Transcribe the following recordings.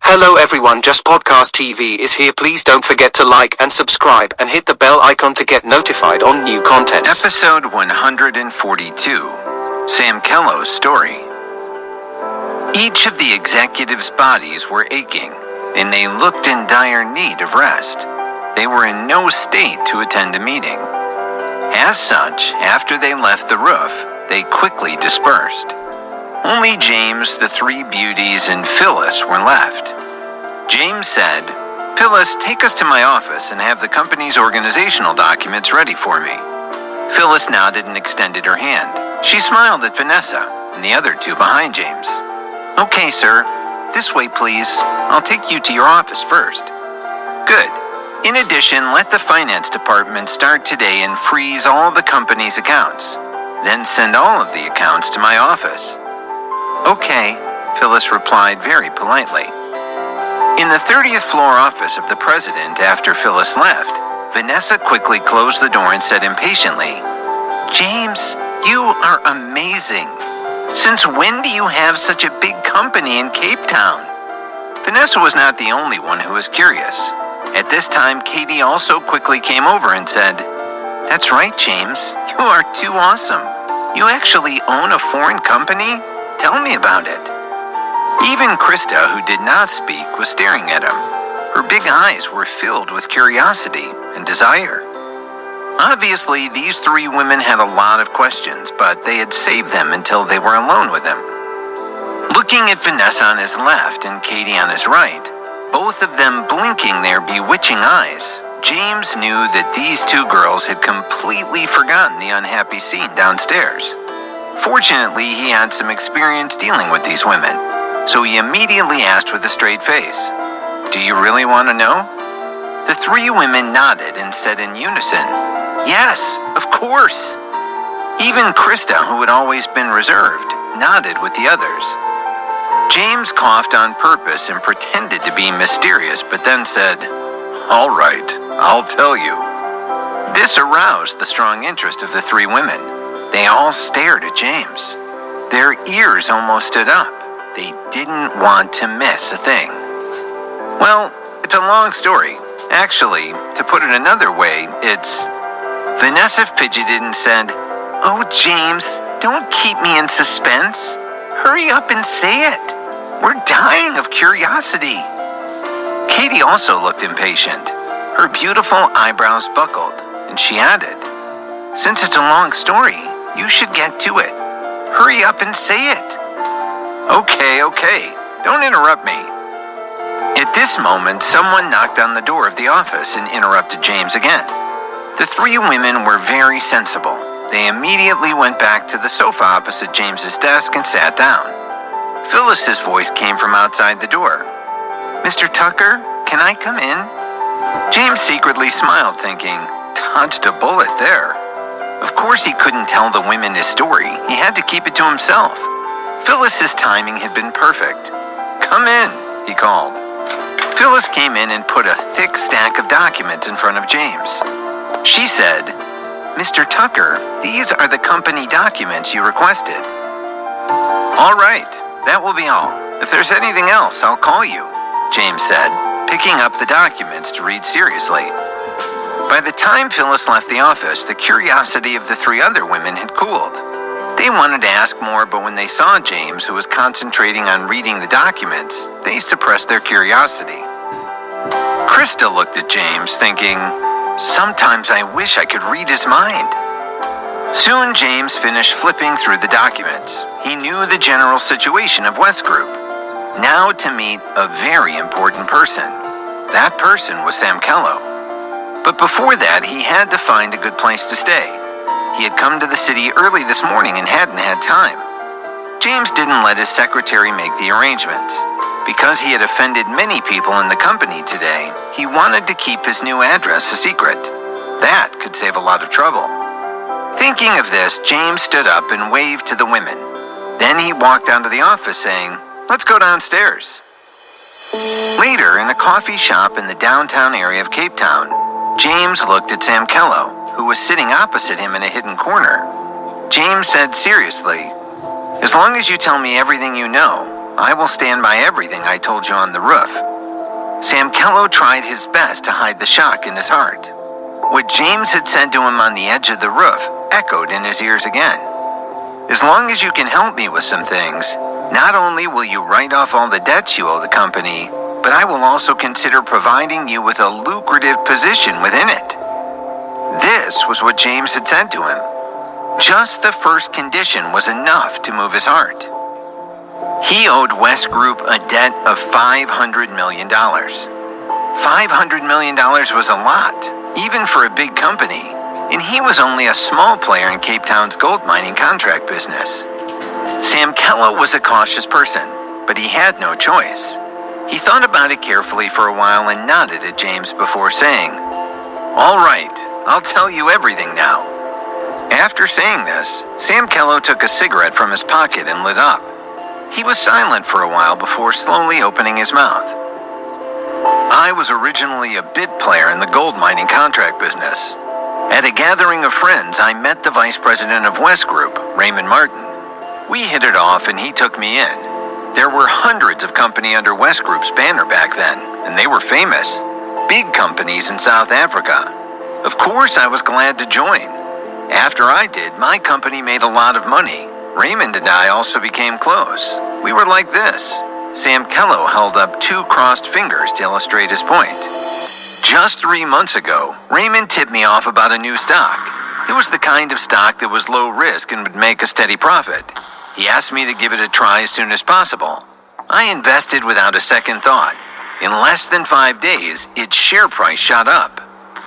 Hello everyone, Just Podcast TV is here. Please don't forget to like and subscribe and hit the bell icon to get notified on new content. Episode 142, Sam Kello's Story. Each of the executives' bodies were aching, and they looked in dire need of rest. They were in no state to attend a meeting. As such, after they left the roof, they quickly dispersed. Only James, the three beauties, and Phyllis were left. James said, "Phyllis, take us to my office and have the company's organizational documents ready for me." Phyllis nodded and extended her hand. She smiled at Vanessa and the other two behind James. "Okay, sir. This way, please. I'll take you to your office first." "Good. In addition, let the finance department start today and freeze all the company's accounts. Then send all of the accounts to my office." "Okay," Phyllis replied very politely. In the 30th floor office of the president after Phyllis left, Vanessa quickly closed the door and said impatiently, "James, you are amazing. Since when do you have such a big company in Cape Town?" Vanessa was not the only one who was curious. At this time, Katie also quickly came over and said, "That's right, James. You are too awesome. You actually own a foreign company? Tell me about it." Even Krista, who did not speak, was staring at him. Her big eyes were filled with curiosity and desire. Obviously, these three women had a lot of questions, but they had saved them until they were alone with him. Looking at Vanessa on his left and Katie on his right, both of them blinking their bewitching eyes, James knew that these two girls had completely forgotten the unhappy scene downstairs. Fortunately, he had some experience dealing with these women, so he immediately asked with a straight face, "Do you really want to know?" The three women nodded and said in unison, "Yes, of course." Even Krista, who had always been reserved, nodded with the others. James coughed on purpose and pretended to be mysterious, but then said, "All right, I'll tell you." This aroused the strong interest of the three women. They all stared at James. Their ears almost stood up. They didn't want to miss a thing. Well, it's a long story. Actually, to put it another way, it's... Vanessa fidgeted and said, "Oh, James, don't keep me in suspense. Hurry up and say it. We're dying of curiosity." Katie also looked impatient. Her beautiful eyebrows buckled, and she added, "Since it's a long story, you should get to it. Hurry up and say it." Okay, don't interrupt me." At this moment, someone knocked on the door of the office and interrupted James again. The three women were very sensible. They immediately went back to the sofa opposite James's desk and sat down. Phyllis's voice came from outside the door. "Mr. Tucker, can I come in?" James secretly smiled, thinking, dodged a bullet there. Of course he couldn't tell the women his story. He had to keep it to himself. Phyllis's timing had been perfect. "Come in," he called. Phyllis came in and put a thick stack of documents in front of James. She said, "Mr. Tucker, these are the company documents you requested." "All right, that will be all. If there's anything else, I'll call you," James said, picking up the documents to read seriously. By the time Phyllis left the office, the curiosity of the three other women had cooled. They wanted to ask more, but when they saw James, who was concentrating on reading the documents, they suppressed their curiosity. Krista looked at James, thinking, "Sometimes I wish I could read his mind." Soon James finished flipping through the documents. He knew the general situation of West Group. Now to meet a very important person. That person was Sam Kello. But before that, he had to find a good place to stay. He had come to the city early this morning and hadn't had time. James didn't let his secretary make the arrangements. Because he had offended many people in the company today, he wanted to keep his new address a secret. That could save a lot of trouble. Thinking of this, James stood up and waved to the women. Then he walked down to the office saying, "Let's go downstairs." Later, in a coffee shop in the downtown area of Cape Town, James looked at Sam Kello, who was sitting opposite him in a hidden corner. James said seriously, "As long as you tell me everything you know, I will stand by everything I told you on the roof." Samkello tried his best to hide the shock in his heart. What James had said to him on the edge of the roof echoed in his ears again. "As long as you can help me with some things, not only will you write off all the debts you owe the company, but I will also consider providing you with a lucrative position within it." This was what James had said to him. Just the first condition was enough to move his heart. He owed West Group a debt of $500 million. $500 million was a lot, even for a big company, and he was only a small player in Cape Town's gold mining contract business. Samkello was a cautious person, but he had no choice. He thought about it carefully for a while and nodded at James before saying, "All right, I'll tell you everything now." After saying this, Samkello took a cigarette from his pocket and lit up. He was silent for a while before slowly opening his mouth. "I was originally a bid player in the gold mining contract business. At a gathering of friends, I met the vice president of West Group, Raymond Martin. We hit it off and he took me in. There were hundreds of companies under West Group's banner back then, and they were famous. Big companies in South Africa. Of course, I was glad to join. After I did, my company made a lot of money. Raymond and I also became close. We were like this." Samkello held up two crossed fingers to illustrate his point. "Just 3 months ago, Raymond tipped me off about a new stock. It was the kind of stock that was low risk and would make a steady profit. He asked me to give it a try as soon as possible. I invested without a second thought. In less than 5 days, its share price shot up.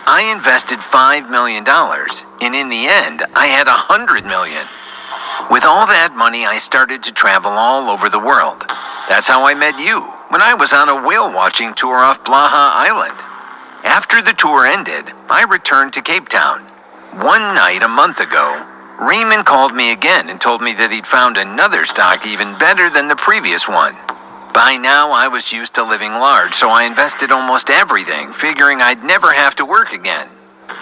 I invested $5 million, and in the end, I had $100 million. With all that money, I started to travel all over the world. That's how I met you, when I was on a whale watching tour off Blaha Island. After the tour ended, I returned to Cape Town. One night a month ago, Raymond called me again and told me that he'd found another stock even better than the previous one. By now, I was used to living large, so I invested almost everything, figuring I'd never have to work again.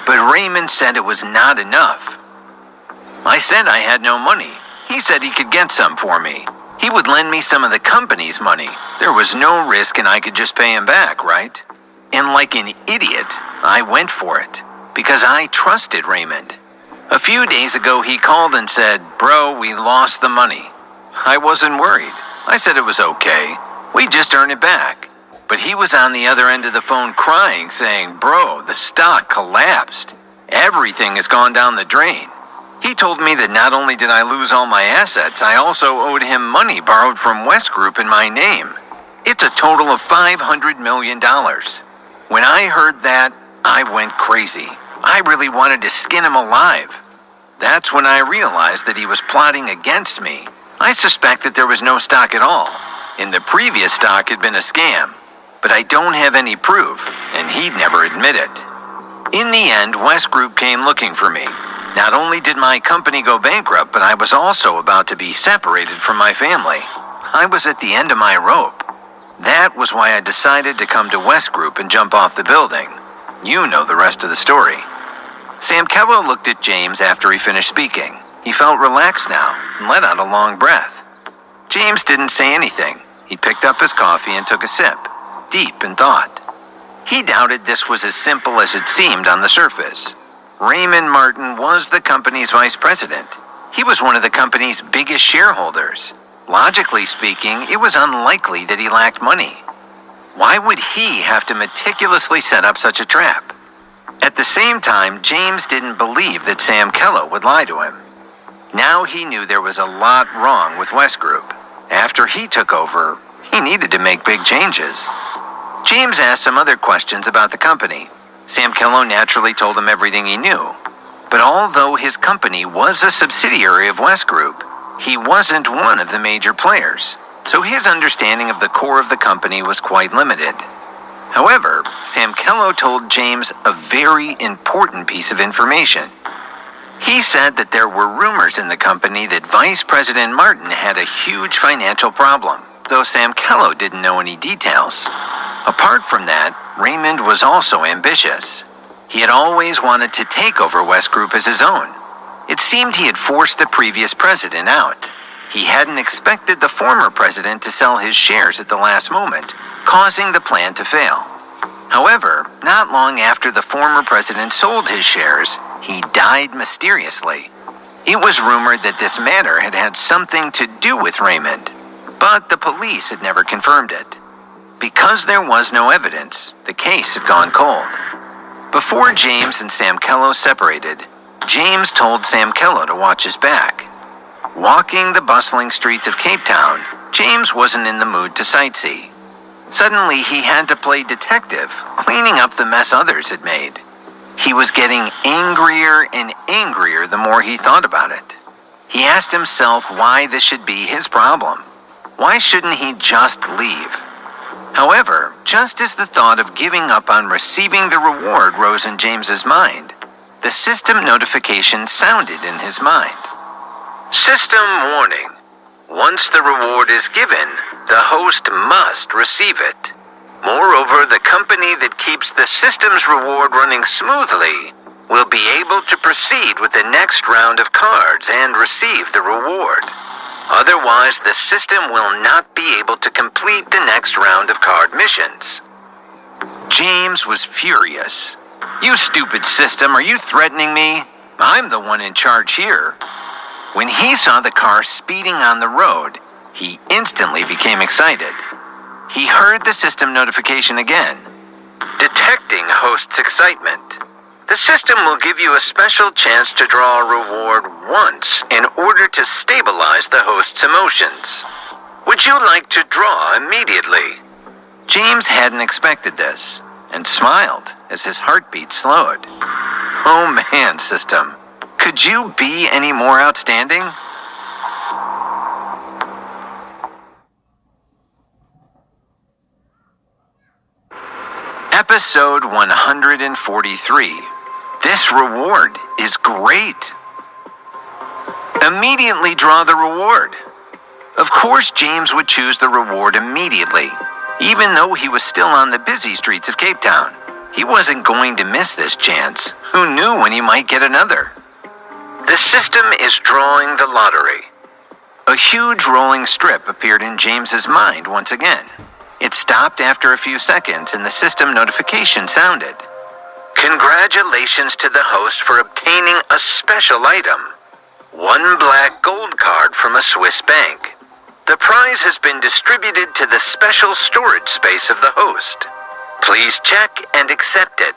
But Raymond said it was not enough. I said I had no money. He said he could get some for me. He would lend me some of the company's money. There was no risk and I could just pay him back, right? And like an idiot, I went for it, because I trusted Raymond. A few days ago, he called and said, "Bro, we lost the money." I wasn't worried. I said it was okay. We just earn it back. But he was on the other end of the phone crying, saying, "Bro, the stock collapsed. Everything has gone down the drain." He told me that not only did I lose all my assets, I also owed him money borrowed from West Group in my name. It's a total of $500 million. When I heard that, I went crazy. I really wanted to skin him alive. That's when I realized that he was plotting against me. I suspect that there was no stock at all, and the previous stock had been a scam. But I don't have any proof, and he'd never admit it. In the end, West Group came looking for me. Not only did my company go bankrupt, but I was also about to be separated from my family. I was at the end of my rope. That was why I decided to come to West Group and jump off the building. You know the rest of the story. Samkello looked at James after he finished speaking. He felt relaxed now and let out a long breath. James didn't say anything. He picked up his coffee and took a sip, deep in thought. He doubted this was as simple as it seemed on the surface. Raymond Martin was the company's vice president. He was one of the company's biggest shareholders. Logically speaking, it was unlikely that he lacked money. Why would he have to meticulously set up such a trap? At the same time, James didn't believe that Samkello would lie to him. Now he knew there was a lot wrong with West Group. After he took over, he needed to make big changes. James asked some other questions about the company. Samkello naturally told him everything he knew. But although his company was a subsidiary of West Group, he wasn't one of the major players, so his understanding of the core of the company was quite limited. However, Samkello told James a very important piece of information. He said that there were rumors in the company that Vice President Martin had a huge financial problem, though Samkello didn't know any details. Apart from that, Raymond was also ambitious. He had always wanted to take over West Group as his own. It seemed he had forced the previous president out. He hadn't expected the former president to sell his shares at the last moment, causing the plan to fail. However, not long after the former president sold his shares, he died mysteriously. It was rumored that this matter had had something to do with Raymond, but the police had never confirmed it. Because there was no evidence, the case had gone cold. Before James and Sam Kello separated, James told Sam Kello to watch his back. Walking the bustling streets of Cape Town, James wasn't in the mood to sightsee. Suddenly, he had to play detective, cleaning up the mess others had made. He was getting angrier and angrier the more he thought about it. He asked himself why this should be his problem. Why shouldn't he just leave? However, just as the thought of giving up on receiving the reward rose in James's mind, the system notification sounded in his mind. System warning. Once the reward is given, the host must receive it. Moreover, the company that keeps the system's reward running smoothly will be able to proceed with the next round of cards and receive the reward. Otherwise, the system will not be able to complete the next round of card missions. James was furious. You stupid system, are you threatening me? I'm the one in charge here. When he saw the car speeding on the road, he instantly became excited. He heard the system notification again. Detecting host's excitement. The system will give you a special chance to draw a reward once in order to stabilize the host's emotions. Would you like to draw immediately? James hadn't expected this, and smiled as his heartbeat slowed. Oh man, system. Could you be any more outstanding? Episode 143. This reward is great. Immediately draw the reward. Of course, James would choose the reward immediately, even though he was still on the busy streets of Cape Town. He wasn't going to miss this chance. Who knew when he might get another? The system is drawing the lottery. A huge rolling strip appeared in James's mind once again. It stopped after a few seconds and the system notification sounded. Congratulations to the host for obtaining a special item. One black gold card from a Swiss bank. The prize has been distributed to the special storage space of the host. Please check and accept it.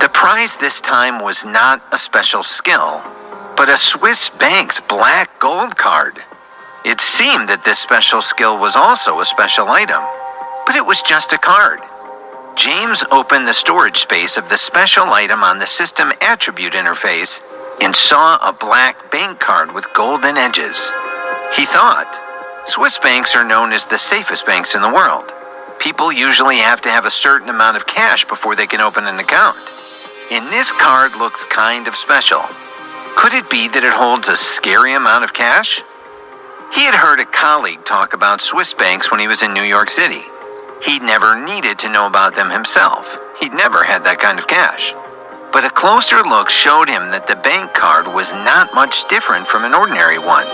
The prize this time was not a special skill, but a Swiss bank's black gold card. It seemed that this special skill was also a special item, but it was just a card. James opened the storage space of the special item on the system attribute interface and saw a black bank card with golden edges. He thought, Swiss banks are known as the safest banks in the world. People usually have to have a certain amount of cash before they can open an account. And this card looks kind of special. Could it be that it holds a scary amount of cash? He had heard a colleague talk about Swiss banks when he was in New York City. He'd never needed to know about them himself. He'd never had that kind of cash. But a closer look showed him that the bank card was not much different from an ordinary one.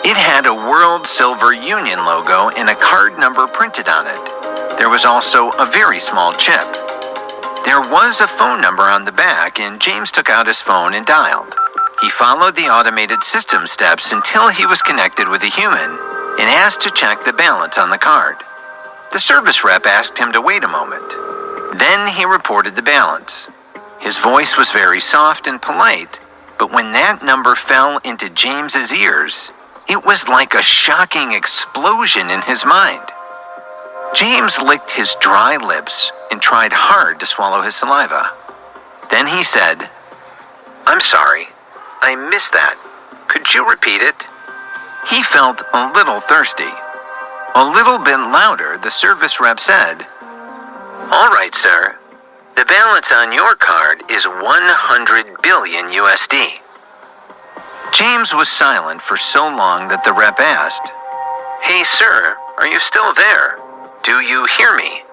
It had a World Silver Union logo and a card number printed on it. There was also a very small chip. There was a phone number on the back, and James took out his phone and dialed. He followed the automated system steps until he was connected with a human and asked to check the balance on the card. The service rep asked him to wait a moment. Then he reported the balance. His voice was very soft and polite, but when that number fell into James's ears, it was like a shocking explosion in his mind. James licked his dry lips and tried hard to swallow his saliva. Then he said, "I'm sorry, I missed that. Could you repeat it?" He felt a little thirsty. A little bit louder, the service rep said, "All right, sir. The balance on your card is 100 billion USD. James was silent for so long that the rep asked, "Hey, sir, are you still there? Do you hear me?"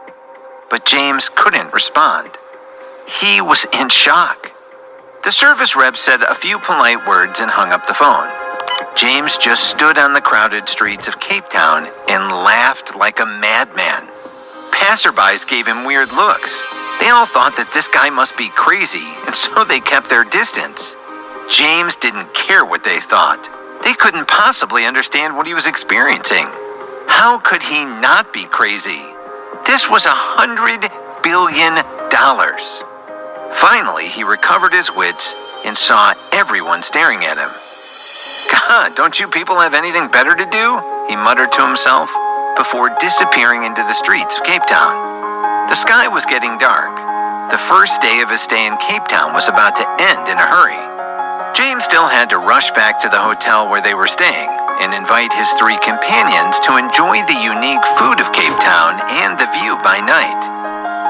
But James couldn't respond. He was in shock. The service rep said a few polite words and hung up the phone. James just stood on the crowded streets of Cape Town and laughed like a madman. Passerbys gave him weird looks. They all thought that this guy must be crazy, and so they kept their distance. James didn't care what they thought. They couldn't possibly understand what he was experiencing. How could he not be crazy? This was $100 billion. Finally, he recovered his wits and saw everyone staring at him. God, don't you people have anything better to do? He muttered to himself before disappearing into the streets of Cape Town. The sky was getting dark. The first day of his stay in Cape Town was about to end in a hurry. James still had to rush back to the hotel where they were staying and invite his 3 companions to enjoy the unique food of Cape Town and the view by night.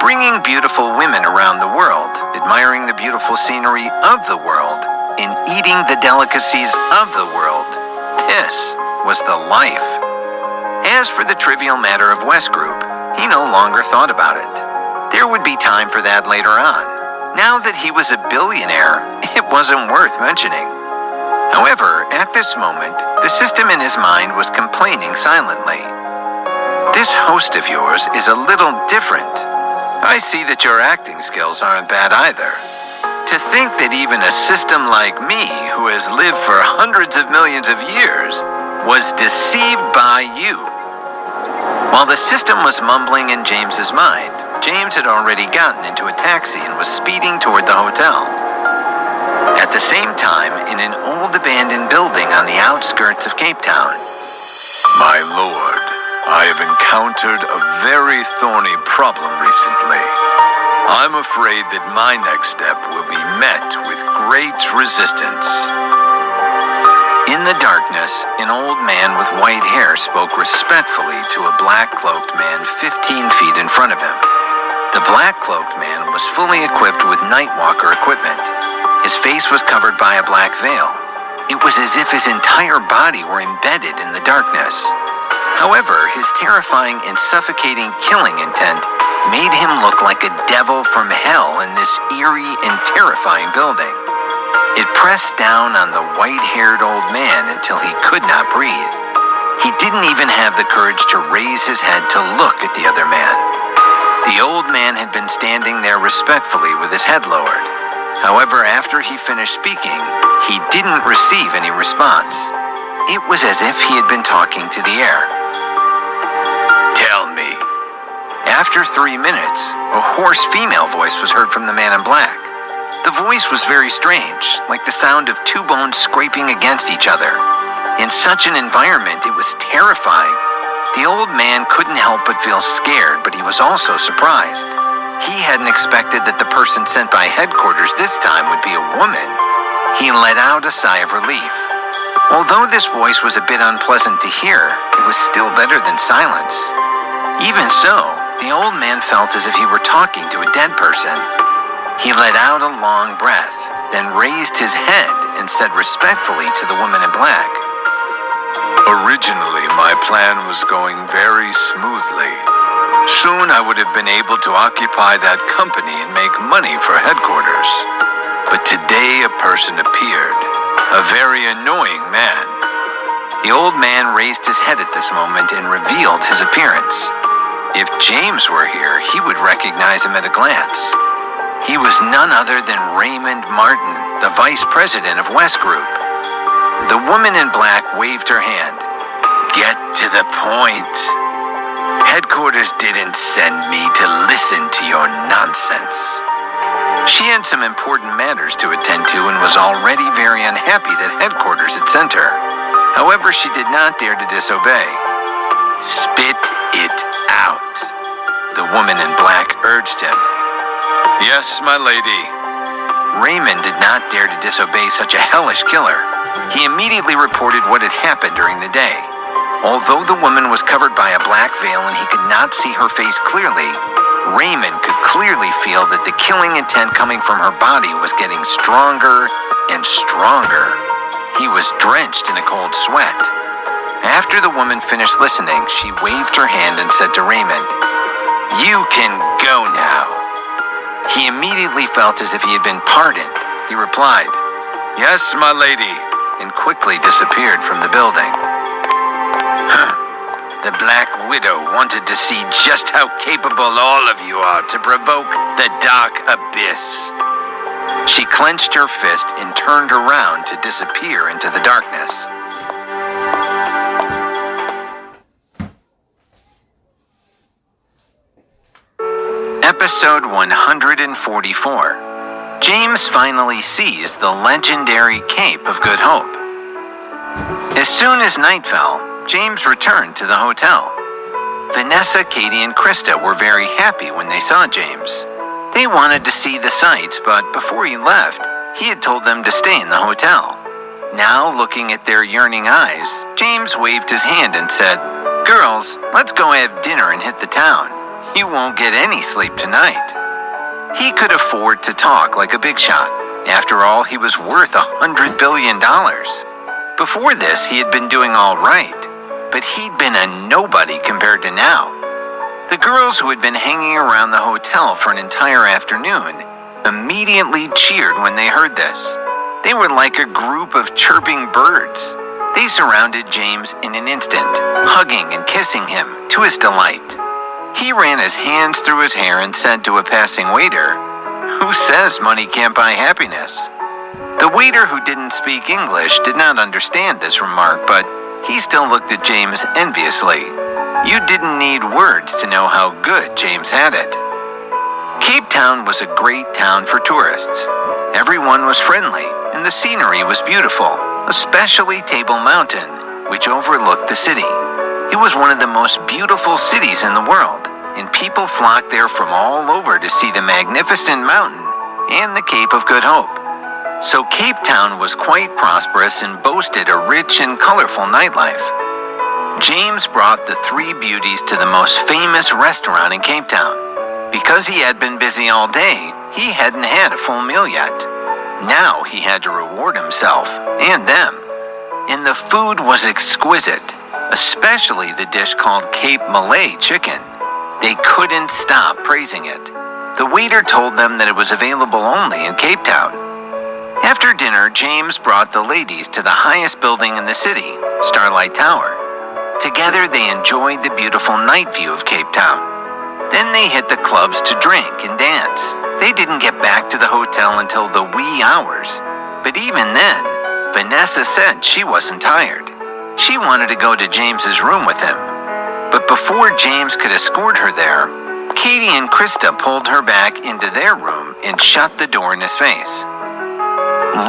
Bringing beautiful women around the world, admiring the beautiful scenery of the world, and eating the delicacies of the world. This was the life. As for the trivial matter of West Group, he no longer thought about it. There would be time for that later on. Now that he was a billionaire, it wasn't worth mentioning. However, at this moment, the system in his mind was complaining silently. This host of yours is a little different. I see that your acting skills aren't bad either. To think that even a system like me, who has lived for hundreds of millions of years, was deceived by you. While the system was mumbling in James's mind, James had already gotten into a taxi and was speeding toward the hotel. At the same time, in an old abandoned building on the outskirts of Cape Town. My lord, I have encountered a very thorny problem recently. I'm afraid that my next step will be met with great resistance. In the darkness, an old man with white hair spoke respectfully to a black-cloaked man 15 feet in front of him. The black-cloaked man was fully equipped with Nightwalker equipment. His face was covered by a black veil. It was as if his entire body were embedded in the darkness. However, his terrifying and suffocating killing intent made him look like a devil from hell in this eerie and terrifying building. It pressed down on the white-haired old man until he could not breathe. He didn't even have the courage to raise his head to look at the other man. The old man had been standing there respectfully with his head lowered. However, after he finished speaking, he didn't receive any response. It was as if he had been talking to the air. Tell me. After 3 minutes, a hoarse female voice was heard from the man in black. The voice was very strange, like the sound of 2 bones scraping against each other. In such an environment, it was terrifying. The old man couldn't help but feel scared, but he was also surprised. He hadn't expected that the person sent by headquarters this time would be a woman. He let out a sigh of relief. Although this voice was a bit unpleasant to hear, it was still better than silence. Even so, the old man felt as if he were talking to a dead person. He let out a long breath, then raised his head and said respectfully to the woman in black, Originally, my plan was going very smoothly. Soon I would have been able to occupy that company and make money for headquarters. But today a person appeared, a very annoying man. The old man raised his head at this moment and revealed his appearance. If James were here, he would recognize him at a glance. He was none other than Raymond Martin, the vice president of West Group. The woman in black waved her hand. Get to the point. Headquarters didn't send me to listen to your nonsense. She had some important matters to attend to and was already very unhappy that headquarters had sent her. However, she did not dare to disobey. Spit it out, the woman in black urged him. Yes, my lady. Raymond did not dare to disobey such a hellish killer. He immediately reported what had happened during the day. Although the woman was covered by a black veil and he could not see her face clearly, Raymond could clearly feel that the killing intent coming from her body was getting stronger and stronger. He was drenched in a cold sweat. After the woman finished listening, she waved her hand and said to Raymond, "You can go now." He immediately felt as if he had been pardoned. He replied, Yes, my lady. and quickly disappeared from the building. The Black Widow wanted to see just how capable all of you are to provoke the dark abyss. She clenched her fist and turned around to disappear into the darkness. Episode 144. James finally sees the legendary Cape of Good Hope. As soon as night fell, James returned to the hotel. Vanessa, Katie, and Krista were very happy when they saw James. They wanted to see the sights, but before he left, he had told them to stay in the hotel. Now, looking at their yearning eyes, James waved his hand and said, "Girls, let's go have dinner and hit the town. You won't get any sleep tonight." He could afford to talk like a big shot. After all, he was worth $100 billion. Before this, he had been doing all right, but he'd been a nobody compared to now. The girls who had been hanging around the hotel for an entire afternoon immediately cheered when they heard this. They were like a group of chirping birds. They surrounded James in an instant, hugging and kissing him to his delight. He ran his hands through his hair and said to a passing waiter, "Who says money can't buy happiness?" The waiter, who didn't speak English, did not understand this remark, but he still looked at James enviously. You didn't need words to know how good James had it. Cape Town was a great town for tourists. Everyone was friendly, and the scenery was beautiful, especially Table Mountain, which overlooked the city. It was one of the most beautiful cities in the world, and people flocked there from all over to see the magnificent mountain and the Cape of Good Hope. So Cape Town was quite prosperous and boasted a rich and colorful nightlife. James brought the three beauties to the most famous restaurant in Cape Town. Because he had been busy all day, he hadn't had a full meal yet. Now he had to reward himself and them. And the food was exquisite, especially the dish called Cape Malay chicken. They couldn't stop praising it. The waiter told them that it was available only in Cape Town. After dinner, James brought the ladies to the highest building in the city, Starlight Tower. Together, they enjoyed the beautiful night view of Cape Town. Then they hit the clubs to drink and dance. They didn't get back to the hotel until the wee hours. But even then, Vanessa said she wasn't tired. She wanted to go to James's room with him. But before James could escort her there, Katie and Krista pulled her back into their room and shut the door in his face.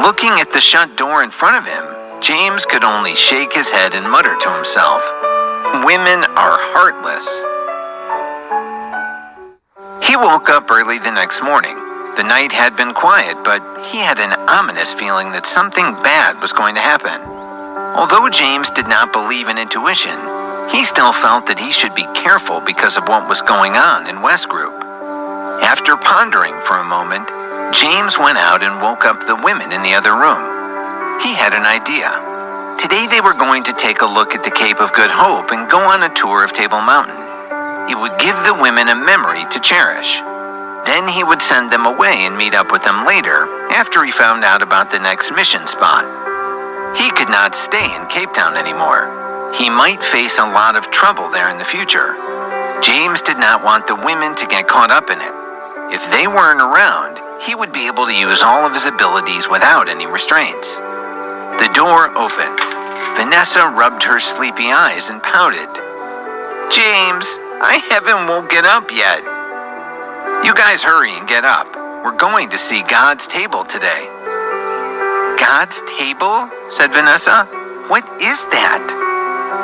Looking at the shut door in front of him, James could only shake his head and mutter to himself, "Women are heartless." He woke up early the next morning. The night had been quiet, but he had an ominous feeling that something bad was going to happen. Although James did not believe in intuition, he still felt that he should be careful because of what was going on in West Group. After pondering for a moment, James went out and woke up the women in the other room. He had an idea. Today they were going to take a look at the Cape of Good Hope and go on a tour of Table Mountain. It would give the women a memory to cherish. Then he would send them away and meet up with them later after he found out about the next mission spot. He could not stay in Cape Town anymore. He might face a lot of trouble there in the future. James did not want the women to get caught up in it. If they weren't around, he would be able to use all of his abilities without any restraints. The door opened. Vanessa rubbed her sleepy eyes and pouted. "James, I haven't woken up yet." "You guys hurry and get up. We're going to see God's table today." "God's table?" said Vanessa. "What is that?"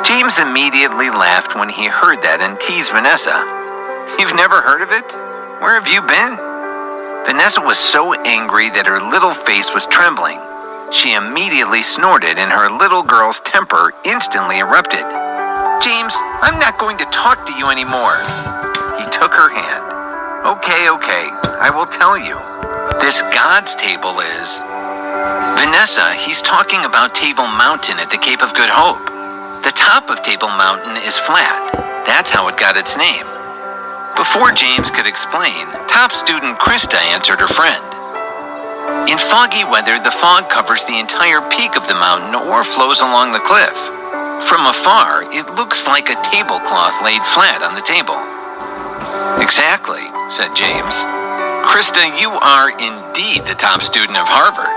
James immediately laughed when he heard that and teased Vanessa. "You've never heard of it? Where have you been?" Vanessa was so angry that her little face was trembling. She immediately snorted and her little girl's temper instantly erupted. "James, I'm not going to talk to you anymore." He took her hand. Okay, I will tell you. This God's table is... Vanessa, he's talking about Table Mountain at the Cape of Good Hope. The top of Table Mountain is flat. That's how it got its name. Before James could explain, top student Krista answered her friend. In foggy weather, the fog covers the entire peak of the mountain or flows along the cliff. From afar, it looks like a tablecloth laid flat on the table. Exactly, said James. Krista, you are indeed the top student of Harvard.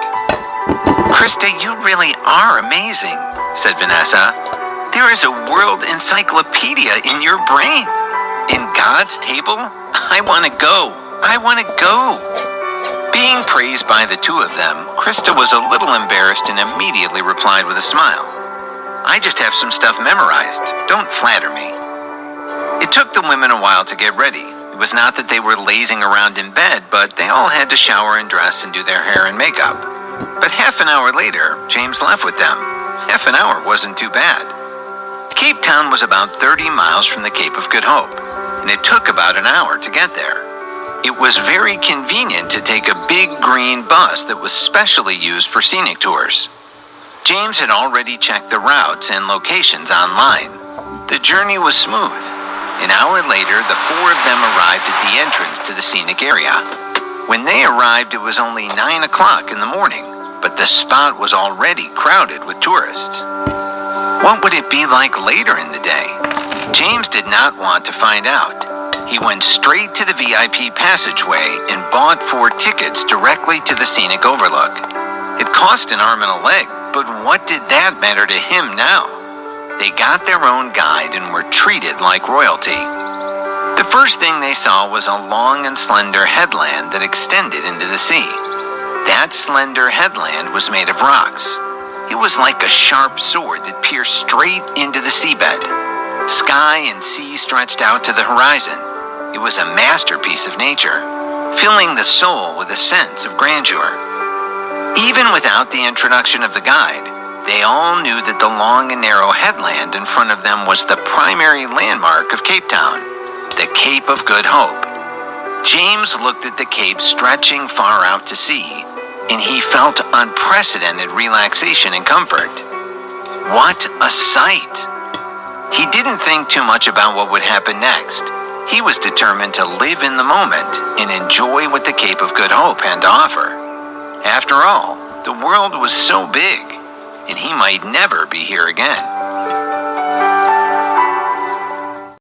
Krista, you really are amazing, said Vanessa. There is a world encyclopedia in your brain. In God's table? I want to go. I want to go. Being praised by the two of them, Krista was a little embarrassed and immediately replied with a smile. I just have some stuff memorized. Don't flatter me. It took the women a while to get ready. It was not that they were lazing around in bed, but they all had to shower and dress and do their hair and makeup. But half an hour later, James left with them. Half an hour wasn't too bad. Cape Town was about 30 miles from the Cape of Good Hope, and it took about an hour to get there. It was very convenient to take a big green bus that was specially used for scenic tours. James had already checked the routes and locations online. The journey was smooth. An hour later, the four of them arrived at the entrance to the scenic area. When they arrived, it was only 9 o'clock in the morning, but the spot was already crowded with tourists. What would it be like later in the day? James did not want to find out. He went straight to the VIP passageway and bought 4 tickets directly to the scenic overlook. It cost an arm and a leg, but what did that matter to him now? They got their own guide and were treated like royalty. The first thing they saw was a long and slender headland that extended into the sea. That slender headland was made of rocks. It was like a sharp sword that pierced straight into the seabed. Sky and sea stretched out to the horizon. It was a masterpiece of nature, filling the soul with a sense of grandeur. Even without the introduction of the guide, they all knew that the long and narrow headland in front of them was the primary landmark of Cape Town, the Cape of Good Hope. James looked at the cape stretching far out to sea, and he felt unprecedented relaxation and comfort. What a sight! He didn't think too much about what would happen next. He was determined to live in the moment and enjoy what the Cape of Good Hope had to offer. After all, the world was so big, and he might never be here again.